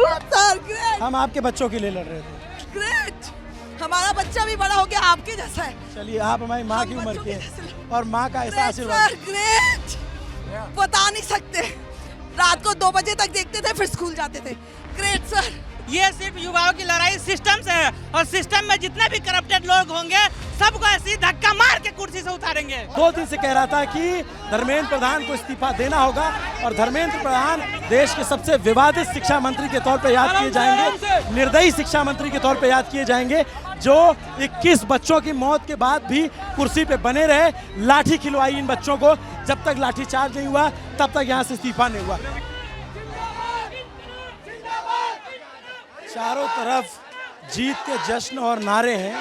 Sir great. हम आपके बच्चों के लिए लड़ रहे थे। ग्रेट, हमारा बच्चा भी बड़ा हो गया आपके जैसा है। चलिए, आप हमारी माँ की उम्र के हैं और माँ का ऐसा आशीर्वाद। सर ग्रेट, बता नहीं सकते। रात को 2 बजे तक देखते थे, फिर स्कूल जाते थे। Great sir. ये सिर्फ युवाओं की लड़ाई सिस्टम से है और सिस्टम में जितने भी करप्टेड लोग होंगे सबको ऐसी धक्का मार के कुर्सी से उतारेंगे। 2 दिन से कह रहा था कि धर्मेंद्र प्रधान को इस्तीफा देना होगा और धर्मेंद्र प्रधान देश के सबसे विवादित शिक्षा मंत्री के तौर पर याद किए जाएंगे, निर्दयी शिक्षा मंत्री के तौर पर याद किए जाएंगे, जो 21 बच्चों की मौत के बाद भी कुर्सी पे बने रहे, लाठी खिलवाई इन बच्चों को। जब तक लाठी चार्ज नहीं हुआ तब तक यहाँ से इस्तीफा नहीं हुआ। चारों तरफ जीत के जश्न और नारे हैं।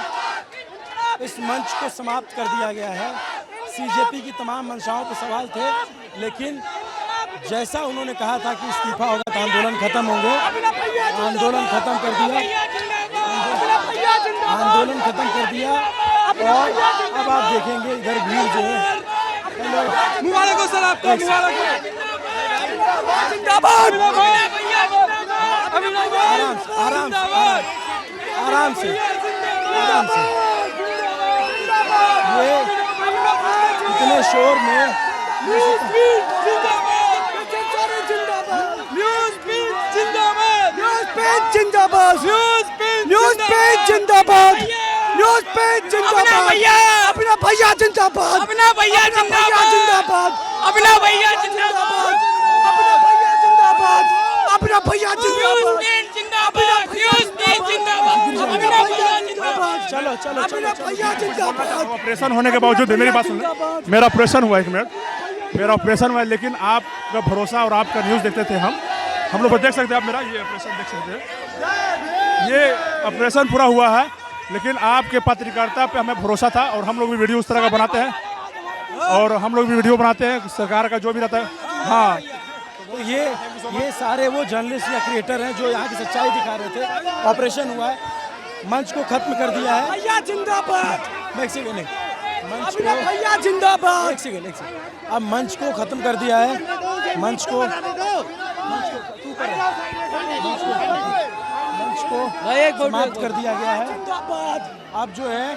इस मंच को समाप्त कर दिया गया है। सीजेपी की तमाम मंशाओं पर सवाल थे, लेकिन जैसा उन्होंने कहा था कि इस्तीफा होगा तो आंदोलन खत्म होंगे, आंदोलन खत्म कर दिया, आंदोलन खत्म कर दिया। और अब आप देखेंगे इधर भीड़ जो है। मुबारक हो सर आपको, मुबारक हो। जिंदाबाद। आराम से, आराम से, आराम से, आराम से। ये इतने शोर में अपना भैया जिंदाबाद, अपना भैया जिंदाबाद, अपना भैया जिंदाबाद, अपना भैया जिंदाबाद, अपना भैया जिंदाबाद, चलो चलो अपना भैया जिंदाबाद। ऑपरेशन होने के बावजूद मेरी बात सुन लें, मेरा ऑपरेशन हुआ, 1 मिनट, मेरा ऑपरेशन हुआ, लेकिन आपका भरोसा और आपका न्यूज़ देखते थे हम लोग देख सकते हैं। आप मेरा ये ऑपरेशन देख सकते हैं, ये ऑपरेशन पूरा हुआ है, लेकिन आपके पत्रकारिता पे हमें भरोसा था और हम लोग भी वीडियो उस तरह का बनाते हैं और हम लोग भी वीडियो बनाते हैं सरकार का जो भी रहता है। हाँ, तो ये सारे वो जर्नलिस्ट या क्रिएटर हैं जो यहाँ की सच्चाई दिखा रहे थे। ऑपरेशन हुआ है, मंच को खत्म कर दिया है। भैया जिंदाबाद, एक सेकंड, मंच अपना भैया जिंदाबाद। एक सेकंड। अब मंच को खत्म कर दिया है, मंच को समाप्त कर दिया गया है। अब जो है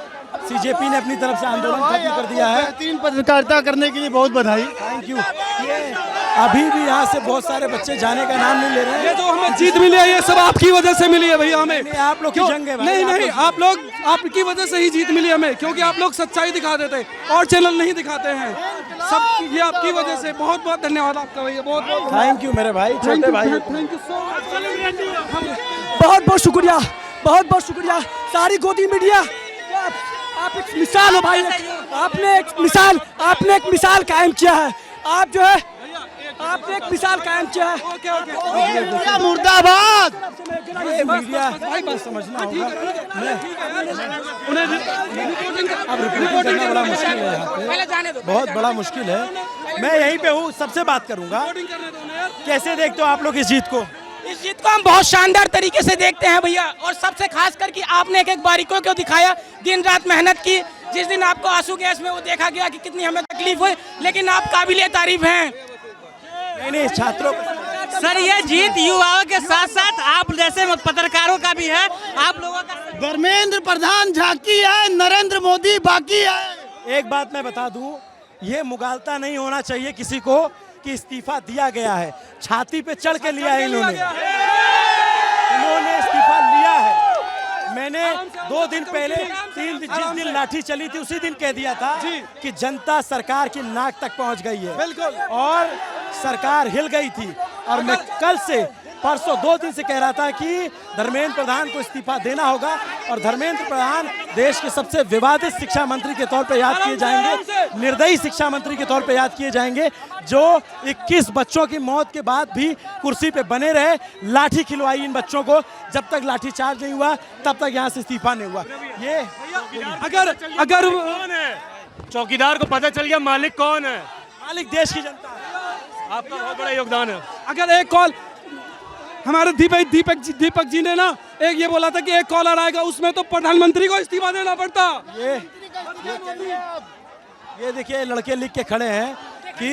सीजेपी ने अपनी तरफ से आंदोलन खत्म कर दिया है। 3 पत्रकारिता करने के लिए बहुत बधाई। Thank you. अभी भी यहाँ से बहुत सारे बच्चे जाने का नाम नहीं ले रहे हैं। ये जो हमें जीत मिली है ये सब आपकी वजह से मिली है भैया हमें। आप लोग की जंग है भाई। नहीं, आप लोग आपकी वजह से ही जीत मिली हमें, क्योंकि आप लोग सच्चाई दिखा देते और चैनल नहीं दिखाते हैं। सब ये आपकी वजह से। बहुत बहुत धन्यवाद आपका भैया, बहुत बहुत थैंक यू मेरे भाई, छोटे भाई। Thank you so much. बहुत बहुत शुक्रिया, बहुत बहुत शुक्रिया सारी गोदी मीडिया। आप एक मिसाल हो भाई, आपने एक मिसाल कायम किया है। आप जो है आपने एक मिसाल कायम किया है। मुर्दाबाद। ये मीडिया भाई समझना होगा। अब रिपोर्टिंग करना बड़ा मुश्किल है यहाँ पे, बहुत बड़ा मुश्किल है। मैं यहीं पे हूँ, सबसे बात करूँगा। कैसे देखते हो आप लोग इस जीत को? इस जीत को हम बहुत शानदार तरीके से देखते हैं भैया, और सबसे खास करके आपने एक बारीकों को दिखाया, दिन रात मेहनत की। जिस दिन आपको आंसू गैस में वो देखा गया कि कितनी हमें तकलीफ हुई, लेकिन आप काबिले तारीफ हैं। नहीं, छात्रों सर ये जीत युवाओं के साथ साथ आप जैसे पत्रकारों का भी है। आप लोगों का धर्मेंद्र प्रधान झांकी है, नरेंद्र मोदी बाकी है। एक बात मैं बता दूं, ये मुगालता नहीं होना चाहिए किसी को कि इस्तीफा दिया गया है। छाती पे चढ़ के लिया है इन्होंने इस्तीफा लिया है। मैंने 2 दिन पहले जिस दिन लाठी चली थी उसी दिन कह दिया था कि जनता सरकार की नाक तक पहुंच गई है। बिल्कुल। और सरकार हिल गई थी। और मैं कल से परसों 2 दिन से कह रहा था कि धर्मेंद्र प्रधान को इस्तीफा देना होगा और धर्मेंद्र प्रधान देश के सबसे विवादित शिक्षा मंत्री के तौर पर याद किए जाएंगे, निर्दयी शिक्षा मंत्री के तौर पर याद किए जाएंगे, जो 21 बच्चों की मौत के बाद भी कुर्सी पे बने रहे, लाठी खिलवाई इन बच्चों को। जब तक लाठी चार्ज नहीं हुआ तब तक यहाँ से इस्तीफा नहीं हुआ। ये अगर कौन है? चौकीदार को पता चल गया मालिक कौन है। मालिक देश की जनता है। आपका बहुत बड़ा योगदान है। अगर एक कॉल हमारे दीपक जी ने ना एक ये बोला था कि एक कॉलर आएगा, उसमें तो प्रधानमंत्री को इस्तीफा देना पड़ता। ये देखिए लड़के लिख के खड़े हैं कि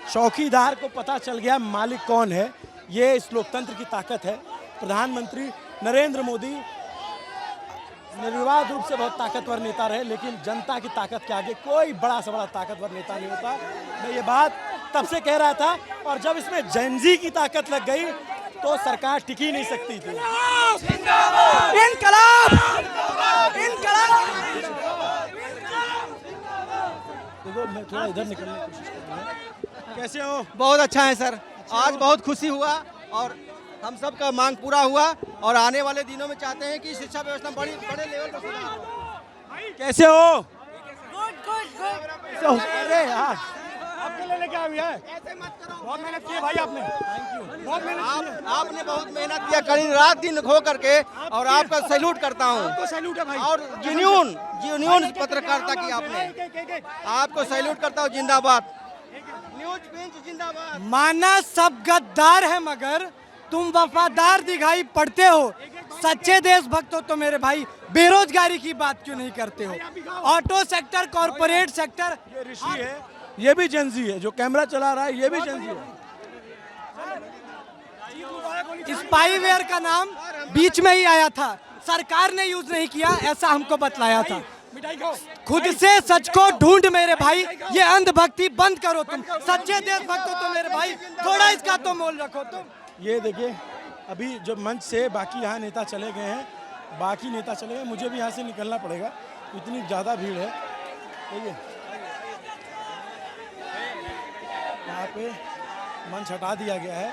चौकीदार को पता चल गया मालिक कौन है। ये इस लोकतंत्र की ताकत है। प्रधानमंत्री नरेंद्र मोदी निर्विवाद रूप से बहुत ताकतवर नेता रहे, लेकिन जनता की ताकत के आगे कोई बड़ा से बड़ा ताकतवर नेता नहीं होता। मैं ये बात तब से कह रहा था, और जब इसमें जेनजी की ताकत लग गई तो सरकार टिक ही नहीं सकती थी। इनकलाब! इनकलाब! देखो मैं थोड़ा इधर निकलने की कोशिश कर रहा हूं। कैसे हो? बहुत अच्छा है सर, आज बहुत खुशी हुआ और हम सब का मांग पूरा हुआ और आने वाले दिनों में चाहते हैं कि शिक्षा व्यवस्था बड़े लेवल पर सुधार हो। कैसे हो? गुड। अरे यार आपके लिए लेके आए हैं। बहुत मेहनत की है भाई आपने। बहुत मेहनत आपने बहुत मेहनत किया, कड़ी रात दिन खो करके, और आपका सैल्यूट करता हूँ। सैल्यूट है भाई। और जिन्यून पत्रकारिता की आपने, आपको सैल्यूट करता हूँ। जिंदाबाद न्यूज बेंच, जिंदाबाद। माना सब गद्दार है मगर तुम वफादार दिखाई पड़ते हो। सच्चे देशभक्त हो तो मेरे भाई बेरोजगारी की बात क्यों नहीं करते हो? ऑटो सेक्टर, कॉर्पोरेट सेक्टर, ये ऋषि है, ये भी जेनजी है। जो कैमरा चला रहा है ये भी जेनजी है। स्पाईवेयर का नाम बीच में ही आया था, सरकार ने यूज नहीं किया ऐसा हमको बतलाया था। खुद से सच को ढूंढ मेरे भाई, ये अंधभक्ति बंद करो। तुम सच्चे देशभक्त हो तो मेरे भाई थोड़ा इसका तो मोल रखो तुम। ये देखिए अभी जो मंच से बाकी यहाँ नेता चले गए हैं, मुझे भी यहाँ से निकलना पड़ेगा, इतनी ज़्यादा भीड़ है। देखिए यहाँ पे मंच हटा दिया गया है,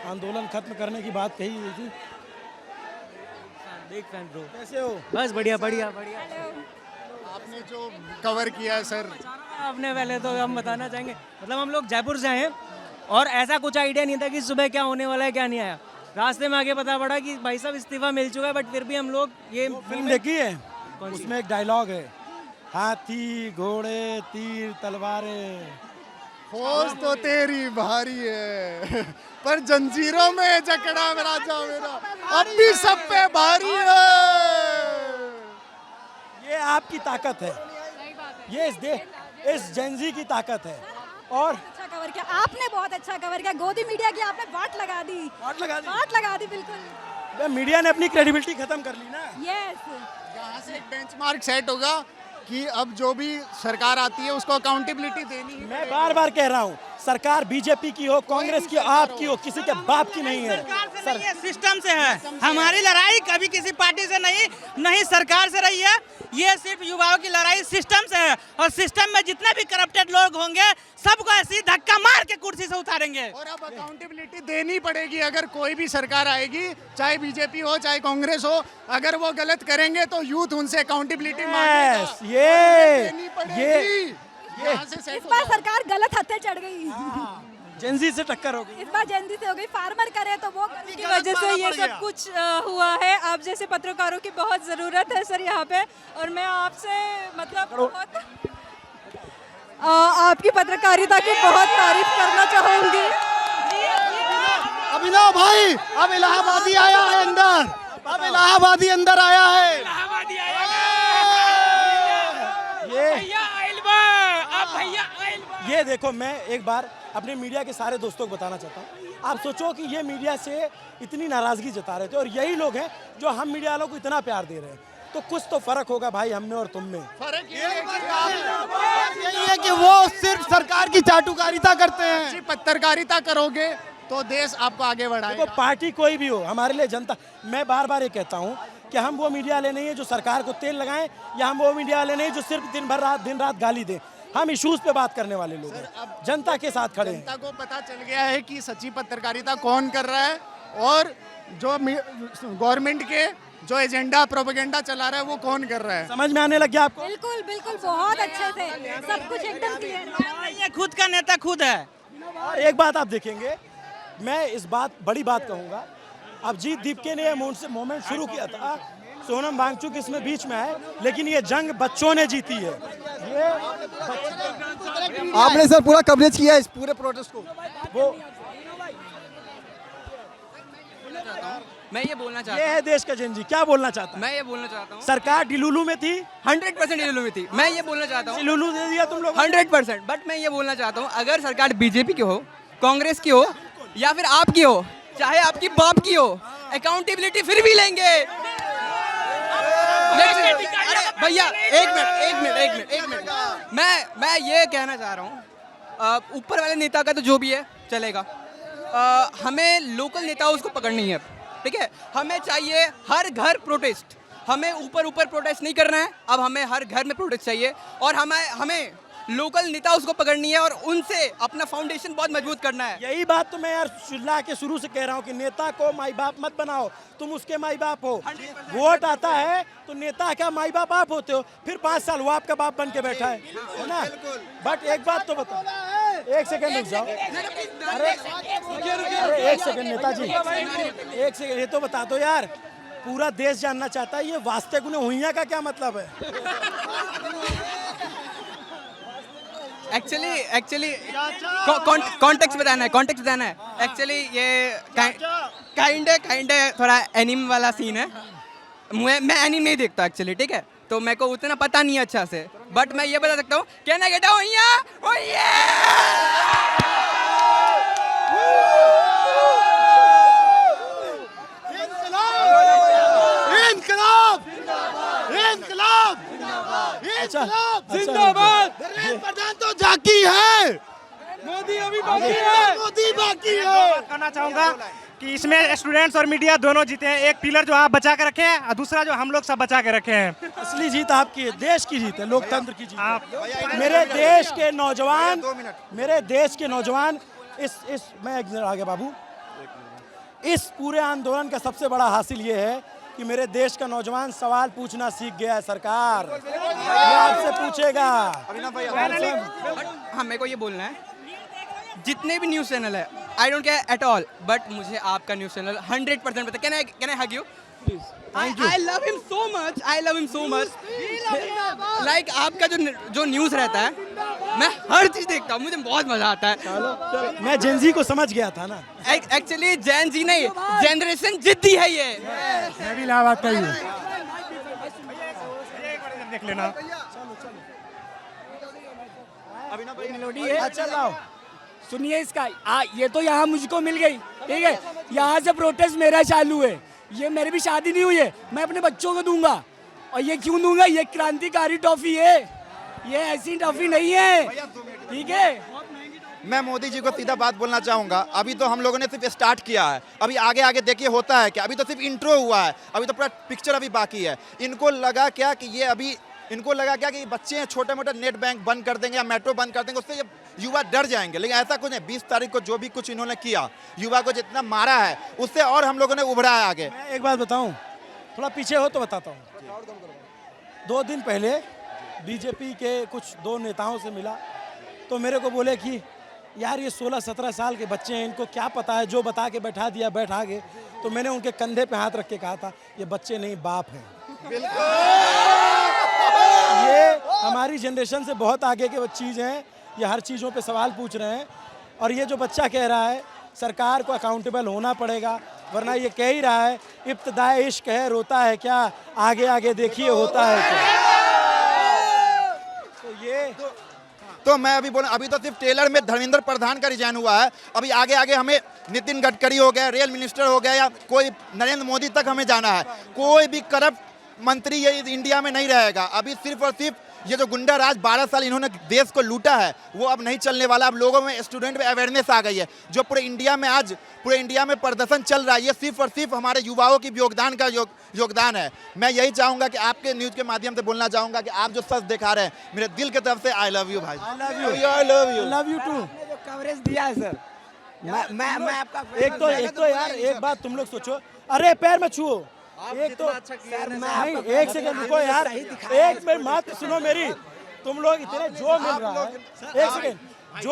आंदोलन खत्म करने की बात कही गई थी। Big fan bro. कैसे हो? बस बढ़िया बढ़िया बढ़िया। आपने जो कवर किया है सर, आपने पहले तो हम बताना चाहेंगे, मतलब हम लोग जयपुर से हैं और ऐसा कुछ आइडिया नहीं था कि सुबह क्या होने वाला है क्या नहीं आया। रास्ते में आगे पता पड़ा कि भाई साहब इस्तीफा मिल चुका है, बट फिर भी हम लोग ये फिल्म देखी है, उसमें एक डायलॉग है, हाथी घोड़े तीर तलवारें, फौज तो तेरी भारी है पर जंजीरों में जकड़ा राजा मेरा अब भी सब पे भारी है। ये आपकी ताकत है, ये इस जेनजी की ताकत है। और अच्छा कवर किया आपने, बहुत अच्छा कवर किया। गोदी मीडिया की आपने वाट लगा दी, वाट लगा दी बिल्कुल। मीडिया ने अपनी क्रेडिबिलिटी खत्म कर ली ना। यस, यहाँ से एक बेंचमार्क सेट होगा कि अब जो भी सरकार आती है उसको अकाउंटेबिलिटी देनी है। मैं बार बार कह रहा हूँ, सरकार बीजेपी की हो, कांग्रेस की, आपकी हो, किसी के बाप की नहीं है। सरकार से नहीं है, सिस्टम से है। हमारी लड़ाई कभी किसी पार्टी से नहीं सरकार से रही है। ये सिर्फ युवाओं की लड़ाई सिस्टम से है, और सिस्टम में जितने भी करप्टेड लोग होंगे सबको ऐसी धक्का मार के कुर्सी से उतारेंगे। और अब अकाउंटेबिलिटी देनी पड़ेगी। अगर कोई भी सरकार आएगी, चाहे बीजेपी हो चाहे कांग्रेस हो, अगर वो गलत करेंगे तो यूथ उनसे अकाउंटेबिलिटी मांगेगा। देनी पड़ेगी। इस बार सरकार गलत हत्थे चढ़ गई, जेनजी से टक्कर हो गई। इस बार जेनजी से हो गई। फार्मर करे तो वो की वजह से ये सब कुछ हुआ है। आप जैसे पत्रकारों की बहुत ज़रूरत है सर यहाँ पे, और मैं आपसे मतलब बहुत आपकी पत्रकारिता की बहुत तारीफ करना चाहूँगी। अभिनव भाई, अब इलाहाबादी आया है अंदर, अब इलाहाबादी अंदर आया है। ये देखो, मैं एक बार अपने मीडिया के सारे दोस्तों को बताना चाहता हूँ, आप सोचो कि ये मीडिया से इतनी नाराजगी जता रहे थे और यही लोग हैं जो हम मीडिया वालों को इतना प्यार दे रहे हैं, तो कुछ तो फर्क होगा भाई हम में और तुम में। फर्क यही है कि वो सिर्फ सरकार की चाटुकारिता करते हैं। अच्छी पत्रकारिता करोगे तो देश आपको आगे बढ़ाएगा। देखो पार्टी कोई भी हो, हमारे लिए जनता, मैं बार बार ये कहता हूँ कि हम वो मीडिया वाले नहीं है जो सरकार को तेल लगाएं, या हम वो मीडिया वाले नहीं जो सिर्फ दिन रात गाली दें। हम इश्यूज पे बात करने वाले लोग हैं, जनता के साथ खड़े हैं। जनता को पता चल गया है कि सच्ची पत्रकारिता कौन कर रहा है, और जो गवर्नमेंट के जो एजेंडा प्रोपेगेंडा चला रहा है वो कौन कर रहा है। समझ में आने लग गया आपको? बिल्कुल बिल्कुल, बहुत अच्छे से सब कुछ एकदम क्लियर। ये खुद का नेता खुद है। और एक बात आप देखेंगे, मैं इस बड़ी बात कहूँगा, अभिजीत दीपके ने ये मोमेंट शुरू किया था, सोनम वांगचुक इसमें बीच में है, लेकिन ये जंग बच्चों ने जीती है। ये आपने सर पूरा कवरेज किया इस पूरे प्रोटेस्ट को। वो मैं ये बोलना चाहता ये हूँ, है देश का जेन जी, क्या बोलना चाहता है? मैं ये बोलना चाहता हूँ, सरकार डिलुलू में थी, 100% डिलुलू में थी। मैं ये बोलना चाहता हूँ, डिलुलू दे दिया तुम लोग 100%। बट मैं ये बोलना चाहता हूँ, अगर सरकार बीजेपी की हो, कांग्रेस की हो या फिर आपकी हो, चाहे आपकी बाप की हो, अकाउंटेबिलिटी फिर भी लेंगे। अरे भैया एक मिनट, मैं ये कहना चाह रहा हूँ, ऊपर वाले नेता का तो जो भी है चलेगा, हमें लोकल नेताओं को पकड़नी है, ठीक है? हमें चाहिए हर घर प्रोटेस्ट, हमें ऊपर प्रोटेस्ट नहीं करना है, अब हमें हर घर में प्रोटेस्ट चाहिए और हमें लोकल नेताओं को पकड़नी है और उनसे अपना फाउंडेशन बहुत मजबूत करना है। यही बात तो मैं यार चिल्ला के शुरू से कह रहा हूँ कि नेता को माई बाप मत बनाओ, तुम उसके माई बाप हो। वोट आता है तो नेता का माई बाप आप होते हो, फिर 5 साल वो आपका बाप बन के बैठा है ना? बट एक बात तो बताओ, एक सेकंड रुक जाओ, अरे एक सेकंड नेताजी, एक सेकंड, ये तो बता दो यार, पूरा देश जानना चाहता है ये वास्ते गुने हुइया का क्या मतलब है? एक्चुअली कॉन्टेक्स्ट बताना है। एक्चुअली ये काइंड थोड़ा एनिम वाला सीन है। मैं एनिम नहीं देखता एक्चुअली, ठीक है? तो मेरे को उतना पता नहीं है अच्छा से, बट मैं ये बता सकता हूँ, कहना गेटा जिंदाबाद। प्रधान तो झांकी है, मोदी अभी बाकी है। मोदी बाकी है। कहना चाहूँगा कि इसमें स्टूडेंट्स और मीडिया दोनों जीते हैं। एक पिलर जो आप बचा के रखे हैं और दूसरा जो हम लोग सब बचा के रखे हैं। असली जीत आपकी है, देश की जीत है, लोकतंत्र की जीत है। मेरे देश के नौजवान इस मैं एक मिनट आगे बाबू, इस पूरे आंदोलन का सबसे बड़ा हासिल ये है कि मेरे देश का नौजवान सवाल पूछना सीख गया है। सरकार ये आपसे पूछेगा। हाँ, मेरे को ये बोलना है, जितने भी न्यूज़ चैनल है, I don't care at all, but मुझे आपका न्यूज़ चैनल 100% पता। Can I hug you? I love him so much. Like आपका जो न्यूज़ रहता है, मैं हर चीज़ देखता हूँ, मुझे बहुत मजा आता है। मैं जेनजी को समझ गया था ना। एक्चुअली जैन जी नहीं, जनरेशन जिद्दी है ये। मैं भी इलाहाबाद का ही हूँ। देख लेना। मेलोडी है, अच्छा लाओ सुनिए इसका। ये तो यहाँ मुझको मिल गई, ठीक है? यहाँ से प्रोटेस्ट मेरा चालू है। ये मेरी भी शादी नहीं हुई है, मैं अपने बच्चों को दूंगा। और ये क्यों दूंगा? ये क्रांतिकारी टॉफी है, ये ऐसी टॉफी नहीं है, ठीक है? मैं मोदी जी को सीधा बात बोलना चाहूँगा, अभी तो हम लोगों ने सिर्फ स्टार्ट किया है, अभी आगे देखिए होता है क्या। अभी तो सिर्फ इंट्रो हुआ है, अभी तो पूरा पिक्चर अभी बाकी है। इनको लगा क्या कि बच्चे हैं, छोटे मोटे नेट बैंक बंद कर देंगे या मेट्रो बंद कर देंगे, उससे ये युवा डर जाएंगे। लेकिन ऐसा कुछ नहीं। 20 तारीख को जो भी कुछ इन्होंने किया, युवा को जितना मारा है, उससे और हम लोगों ने उभरा है आगे। मैं एक बात बताऊं, थोड़ा पीछे हो तो बताता हूं। 2 दिन पहले बीजेपी के कुछ 2 नेताओं से मिला तो मेरे को बोले कि यार ये 16-17 साल के बच्चे हैं, इनको क्या पता है, जो बता के बैठा गए। तो मैंने उनके कंधे पे हाथ रख के कहा था, ये बच्चे नहीं बाप हैं। ये हमारी जनरेशन से बहुत आगे के चीज़ हैं, ये हर चीज़ों पे सवाल पूछ रहे हैं। और ये जो बच्चा कह रहा है, सरकार को अकाउंटेबल होना पड़ेगा, वरना ये कह ही रहा है इब्तिदाए इश्क है, रोता है क्या, आगे देखिए होता है क्या। तो मैं अभी बोला, अभी तो सिर्फ टेलर में धर्मेंद्र प्रधान का रिजाइन हुआ है, अभी आगे हमें नितिन गडकरी हो गया, रेल मिनिस्टर हो गया, या कोई नरेंद्र मोदी तक हमें जाना है। कोई भी करप्ट मंत्री ये इंडिया में नहीं रहेगा। अभी सिर्फ और सिर्फ ये जो गुंडा राज 12 साल इन्होंने देश को लूटा है, वो अब नहीं चलने वाला। अब लोगों में, स्टूडेंट में अवेयरनेस आ गई है। जो पूरे इंडिया में प्रदर्शन चल रहा है, ये सिर्फ और सिर्फ हमारे युवाओं की योगदान है। मैं यही चाहूँगा कि आपके न्यूज़ के माध्यम से बोलना चाहूँगा कि आप जो सच दिखा रहे हैं, मेरे दिल की तरफ से आई लव यू भाई। I love you too. Coverage दिया है सर, मैं आपका एक तो यार एक बात तुम लोग सोचो, अरे पैर में छुओ। एक तो नहीं, एक सेकंड रुको यार, एक मिनट बात सुनो मेरी। तुम लोग इतने जो मिल रहा है, एक सेकंड, जो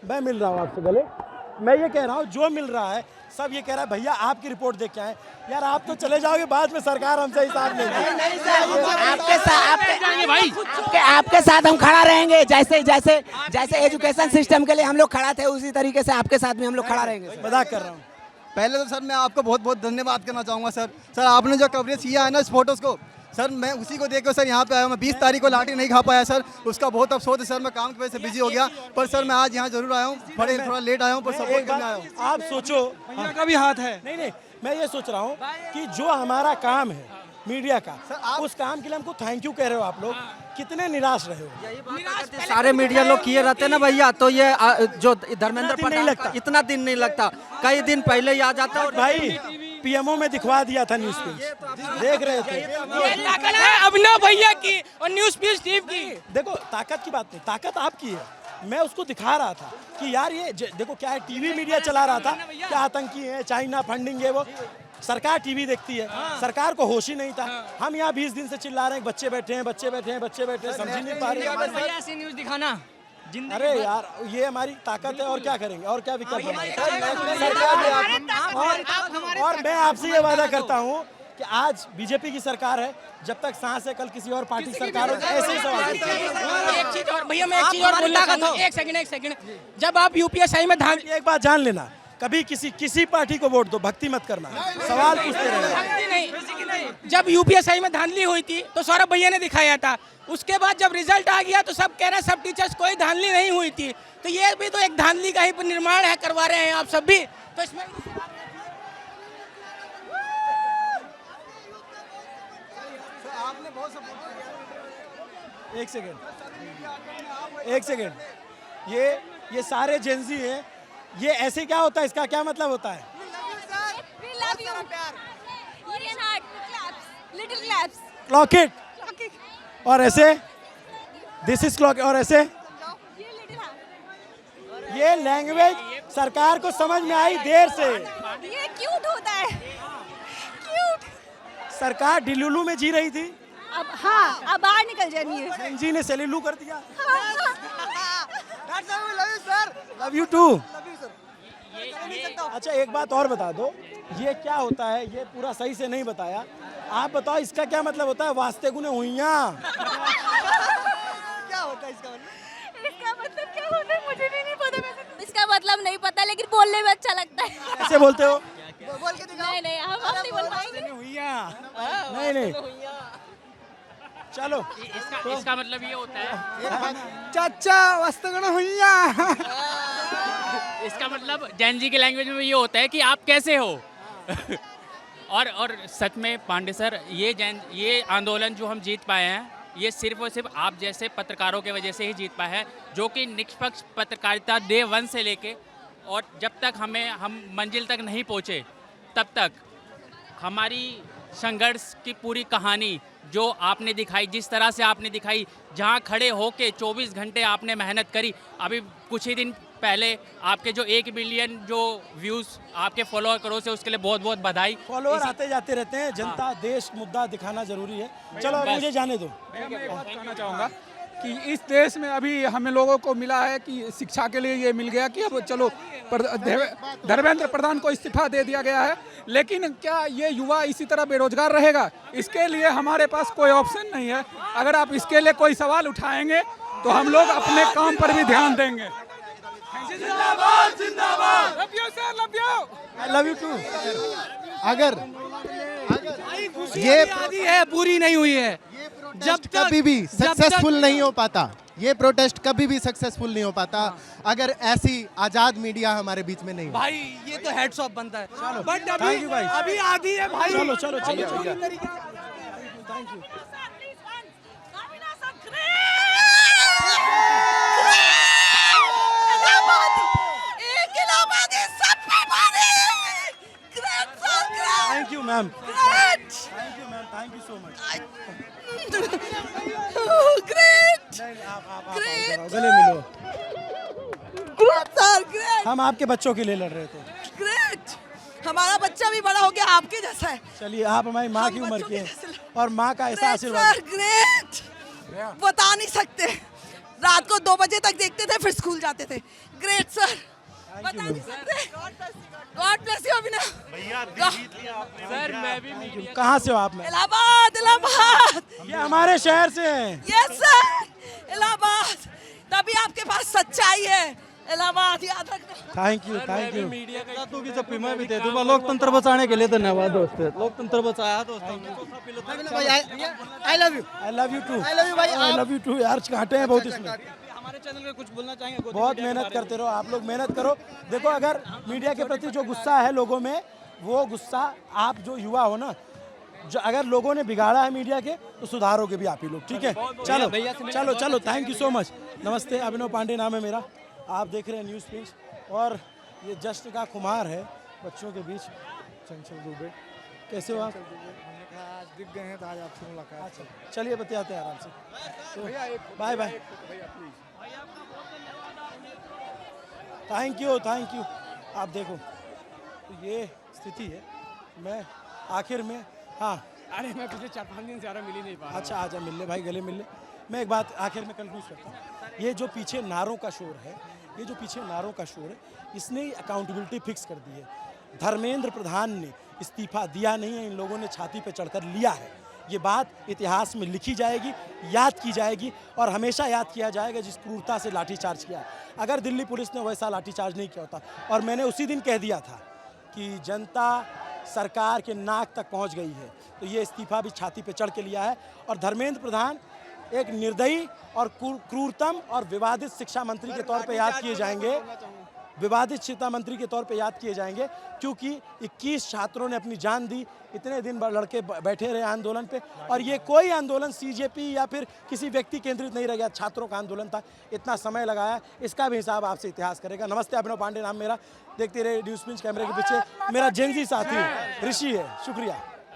मैं मिल रहा हूँ आपसे गले, मैं ये कह रहा हूँ जो मिल रहा है, सब ये कह रहा है भैया आपकी रिपोर्ट देख के आए। यार आप तो चले जाओगे, बाद में सरकार हमसे हिसाब लेगी। आपके साथ हम खड़ा रहेंगे, जैसे एजुकेशन सिस्टम के लिए हम लोग खड़ा थे, उसी तरीके से आपके साथ भी हम लोग खड़ा रहेंगे। मजाक कर रहा हूँ। पहले तो सर मैं आपको बहुत बहुत धन्यवाद करना चाहूँगा सर। सर आपने जो कवरेज किया है ना इस फोटोज़ को, सर मैं उसी को देख कर सर यहाँ पे आया हूँ। मैं 20 तारीख को लाठी नहीं खा पाया सर, उसका बहुत अफसोस है सर। मैं काम की वजह से बिजी हो गया, पर सर मैं आज यहाँ जरूर आया हूँ। थोड़ा लेट आया हूँ पर सपोर्ट करने आया हूँ। आप सोचो, भैया का भी हाथ है। नहीं, मैं ये सोच रहा हूँ कि जो हमारा काम है मीडिया का, उस काम के लिए हमको थैंक यू कह रहे हो आप लोग, कितने निराश रहे हो। सारे मीडिया लोग किए रहते हैं ना भैया, तो ये जो धर्मेंद्र नहीं लगता, इतना दिन नहीं लगता, कई दिन पहले ही आ जाता है। भाई पीएमओ में दिखवा दिया था न्यूज पेज, देख रहे थे। ये ताकत है अभिनव भैया की और न्यूज पेज टीम की। देखो ताकत की बात नहीं, ताकत आपकी है। मैं उसको दिखा रहा था कि यार ये देखो क्या है, टीवी मीडिया चला रहा था, क्या आतंकी है, चाइना फंडिंग है, वो सरकार टीवी देखती है, सरकार को होश ही नहीं था। हम यहाँ 20 दिन से चिल्ला रहे हैं, बच्चे बैठे हैं, समझ ही नहीं पा रहे। ऐसी न्यूज दिखाना। अरे यार ये हमारी ताकत है, और क्या करेंगे, और क्या विकल्प हमारे। और मैं आपसे ये वादा करता हूँ कि आज बीजेपी की सरकार है, जब तक सांस है कल किसी और पार्टी की सरकार हो, ऐसे ही सवाल। एक चीज और भैया, मैं एक चीज और बोलना चाहता हूँ। एक सेकंड, जब आप यूपीएससी में एक बात जान लेना, कभी किसी पार्टी को वोट दो, भक्ति मत करना, सवाल पूछते रहना। जब यूपीएससी में धांधली हुई थी तो सौरभ भैया ने दिखाया था, उसके बाद जब रिजल्ट आ गया तो सब कह रहे हैं सब टीचर्स कोई धांधली नहीं हुई थी। तो ये भी तो एक धांधली का ही निर्माण है, करवा रहे हैं आप सब भी, तो इसमें एक सेकेंड, ये सारे जेंजी हैं, ये ऐसे क्या होता है, इसका क्या मतलब होता है? क्लॉक इट, और ऐसे दिस इज क्लॉक, और ऐसे ये लैंग्वेज सरकार को समझ में आई देर से। ये क्यूट होता है, क्यूट। सरकार डिलुलू में जी रही थी, अब बाहर निकल जाइए। जी ने सेलुलू कर दिया। Love you too. अच्छा एक बात और बता दो, ये क्या होता है, ये पूरा सही से नहीं बताया, आप बताओ इसका क्या मतलब होता है? वास्ते गुने हुइया क्या होता है इसका मतलब क्या होता है मुझे भी नहीं पता। इसका मतलब नहीं पता, लेकिन बोलने में अच्छा लगता है। कैसे बोलते हो? बोल के दिखाओ। नहीं हम नहीं बोल पाएंगे। नहीं चलो, इसका मतलब ये होता है चाचा वस्तगण हुइया। इसका मतलब जैन जी की लैंग्वेज में ये होता है कि आप कैसे हो। और सच में पांडे सर, ये आंदोलन जो हम जीत पाए हैं, ये सिर्फ और सिर्फ आप जैसे पत्रकारों की वजह से ही जीत पाए हैं, जो कि निष्पक्ष पत्रकारिता डे 1 से लेके, और जब तक हम मंजिल तक नहीं पहुँचे तब तक हमारी संघर्ष की पूरी कहानी जो आपने दिखाई, जिस तरह से आपने दिखाई, जहां खड़े होके 24 घंटे आपने मेहनत करी। अभी कुछ ही दिन पहले आपके जो 1 बिलियन जो व्यूज़ आपके फॉलोअर करो से, उसके लिए बहुत बहुत बधाई। फॉलोअर आते जाते रहते हैं, जनता देश मुद्दा दिखाना जरूरी है। चलो मुझे जाने दो। मैं एक बात कहना चाहूँगा कि इस देश में अभी हमें लोगों को मिला है कि शिक्षा के लिए ये मिल गया कि अब चलो धर्मेंद्र प्रधान को इस्तीफा दे दिया गया है, लेकिन क्या ये युवा इसी तरह बेरोजगार रहेगा? इसके लिए हमारे पास कोई ऑप्शन नहीं है। अगर आप इसके लिए कोई सवाल उठाएंगे तो हम लोग अपने काम पर भी ध्यान देंगे। जिंदाबाद जिंदाबाद, love you sir, love you, I love you too. अगर ये आदि है, पूरी नहीं हुई है, जब तक कभी भी सक्सेसफुल नहीं हो पाता, ये प्रोटेस्ट कभी भी सक्सेसफुल नहीं हो पाता अगर ऐसी आजाद मीडिया हमारे बीच में नहीं। भाई ये तो हेड्स ऑफ बनता है। बट अभी आदि है भाई। चलो thank you. Thank you ma'am, thank you so much. गले मिलो। हम आपके बच्चों के लिए लड़ रहे थे। ग्रेट, हमारा बच्चा भी बड़ा हो गया आपके जैसा है। चलिए, आप हमारी माँ की उम्र की हैं और माँ का ऐसा आशीर्वाद। ग्रेट, बता नहीं सकते, रात को 2 बजे तक देखते थे, फिर स्कूल जाते थे। ग्रेट सर, बता नहीं सकते। God bless you Abhinav sir. मैं भी कहाँ से हो आप? इलाहाबाद। इलाहाबाद, ये हमारे शहर से हैं। Yes sir, Allahabad. तभी आपके पास सच्चाई है। इलाहाबाद याद रखना। Thank you, thank you. Media का तू की चप्पी मैं भी दे दूंगा। लोकतंत्र बचाने के लिए धन्यवाद दोस्त, लोकतंत्र बचाया दोस्तों। I love you, I love you too, I love you भाई, आई लव यू टू यार, कांटे हैं बहुत इसमें। हमारे चैनल पे कुछ बोलना चाहेंगे? बहुत मेहनत करते रहो आप लोग, मेहनत करो। देखो अगर मीडिया के प्रति जो गुस्सा है लोगों में, वो गुस्सा आप जो युवा हो ना, जो अगर लोगों ने बिगाड़ा है मीडिया के, तो सुधारोगे भी आप ही लोग, ठीक है? चलो चलो चलो, थैंक यू सो मच। नमस्ते, अभिनव पांडे नाम है मेरा, आप देख रहे हैं न्यूज़ पिंच, और ये जश्न का खुमार है बच्चों के बीच। चंचल दुबे, कैसे हो आप? दिख गए हैं तो आज आपसे मुलाकात। अच्छा, चलिए बतियाते हैं आराम से। Bye bye, thank you, thank you. आप देखो, तो ये स्थिति है। मैं आखिर में, हाँ, अरे मैं पिछले 4-5 दिन से आ रहा, मिल ही नहीं पा रहा। अच्छा आजा, मिल ले भाई, गले मिल ले। मैं एक बात आखिर में कंक्लूड करता हूँ, ये जो पीछे नारों का शोर है, ये जो पीछे नारों का शोर है, इसने अकाउंटेबिलिटी फिक्स कर दी है। धर्मेंद्र प्रधान ने इस्तीफा दिया नहीं है, इन लोगों ने छाती पे चढ़कर लिया है। ये बात इतिहास में लिखी जाएगी, याद की जाएगी, और हमेशा याद किया जाएगा जिस क्रूरता से लाठीचार्ज किया। अगर दिल्ली पुलिस ने वैसा लाठीचार्ज नहीं किया होता, और मैंने उसी दिन कह दिया था कि जनता सरकार के नाक तक पहुंच गई है, तो ये इस्तीफा भी छाती पे चढ़ के लिया है। और धर्मेंद्र प्रधान एक निर्दयी और क्रूरतम और विवादित शिक्षा मंत्री के तौर पे याद किए जाएंगे, विवादित शिक्षा मंत्री के तौर पे याद किए जाएंगे, क्योंकि 21 छात्रों ने अपनी जान दी। इतने दिन लड़के बैठे रहे आंदोलन पे, और ये कोई आंदोलन सीजेपी या फिर किसी व्यक्ति केंद्रित नहीं रह गया, छात्रों का आंदोलन था। इतना समय लगाया, इसका भी हिसाब आपसे इतिहास करेगा। नमस्ते, अभिनव पांडे नाम मेरा, देखते रहे न्यूज़ पिंच। कैमरे के पीछे मेरा जेनजी साथी ऋषि है, शुक्रिया।